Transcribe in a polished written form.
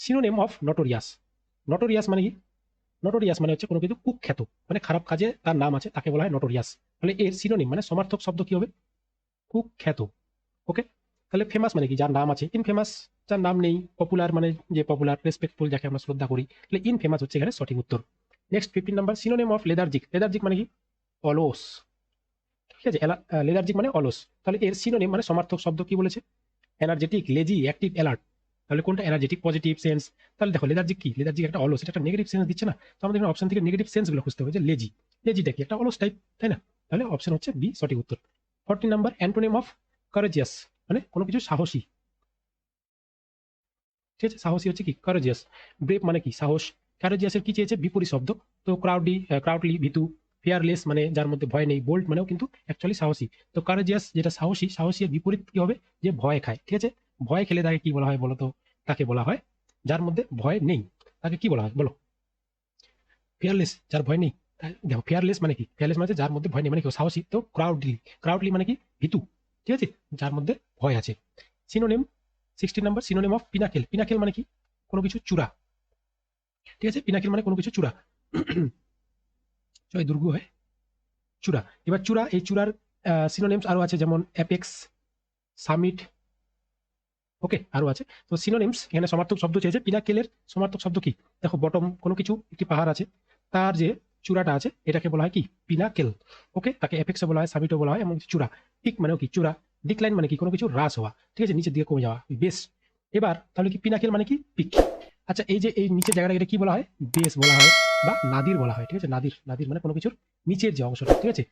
Synonym of notorious. Notorious মানে কি? Notorious মানে হচ্ছে কোনো কিছু কুখ্যাত, মানে খারাপ কাজে তার নাম আছে, তাকে বলা হয় নটোরিয়াস। তাহলে এর সিনোনিম মানে সমার্থক শব্দ কি হবে? কুখ্যাত। ওকে। তাহলে ফেমাস মানে কি? যার নাম আছে। ইনফেমাস যার নাম নেই। পপুলার মানে যে পপুলার, রেসপেক্টফুল যাকে আমরা শ্রদ্ধা করি। তাহলে ইনফেমাস হচ্ছে এখানে সঠিক উত্তর। Next 15 number, synonym of lethargic. Lethargic মানে কি? অলস। ঠিক আছে, লেদার্জিক মানে অলস। তাহলে এর সিনোনিম মানে সমার্থক শব্দ কি বলেছে? Energetic, lazy, active, alert. তাহলে কোনটা এনার্জেটিক? Positive sense. তাহলে দেখো লেদার্জিক কি? লেদার্জিক একটা অলস, এটা একটা নেগেটিভ সেন্স দিচ্ছে না? তো আমাদের এখানে অপশন থেকে নেগেটিভ সেন্স গুলো খুঁজতে হবে, যে লেজি। লেজিটা কি? একটা অলস টাইপ, তাই না? তাহলে অপশন হচ্ছে বি সঠিক উত্তর। 14 নাম্বার, অ্যান্টোনিম অফ কারেজিয়াস, মানে কোনো কিছু সাহসী। ঠিক আছে, সাহসী হচ্ছে কি? কারেজিয়াস। ব্রেভ মানে কি? সাহস। কারেজিয়াসের কি চেয়েছে? বিপরীত শব্দ। তো ক্রাউডলি ভীতু। ফিয়ারলেস মানে যার মধ্যে ভয় নেই। বোল্ড মানেও কিন্তু অ্যাকচুয়ালি সাহসী। তো কারেজিয়াস যেটা সাহসী, সাহসীর বিপরীত কি হবে? যে ভয় খায়। ঠিক আছে, ভয় খেলে তাকে কি বলা হয় বলো তো? তাকে বলা হয়, যার মধ্যে ভয় নেই, তাকে কি বলা হয় বলো? ফিয়ারলেস, যার ভয় নেই। দেখো ফিয়ারলেস মানে কি? ফিয়ারলেস মানে হচ্ছে যার মধ্যে ভয় নেই, মানে কেউ সাহসী। তো ক্রাউডলি, ক্রাউডলি মানে কি? ভীতু। ঠিক আছে, যার মধ্যে ভয় আছে। Synonym, 16 number, synonym of pinnacle. Pinnacle মানে কি? কোনো কিছু চূড়া। ঠিক আছে, পিনাকেল মানে কোনো কিছু চূড়া। জয় দুর্গ হয় চূড়া। এবার চূড়া, এই চূড়ার সিনোনিমস আরো আছে, যেমন অ্যাপেক্স, সামিট। ওকে, আরো আছে। তো সিনোনিমস এখানে সমার্থক শব্দ চেয়েছে। পিনাকেলের সমার্থক শব্দ কি? দেখো বটম, কোনো কিছু, একটি পাহাড় আছে, তার যে চূড়াটা আছে এটাকে বলা হয় কি? পিনাকেল। ওকে, তাকে অ্যাপেক্সও বলা হয়, সামিটও বলা হয়, এমন চূড়া। পিক মানেও কি? চূড়া। ডিক্লাইন মানে কি? কোনো কিছু হ্রাস হওয়া। ঠিক আছে, নিচের দিকে কমে যাওয়া, বেস। এবার তাহলে কি পিনাকেল মানে কি? পিক। আচ্ছা, এই যে এই নিচের জায়গাটা, এটা কি বলা হয়? বেস বলা হয়, বা নাদির বলা হয়। ঠিক আছে, নাদির, নাদির মানে কোনো কিছুর নিচের যে অংশটা। ঠিক আছে,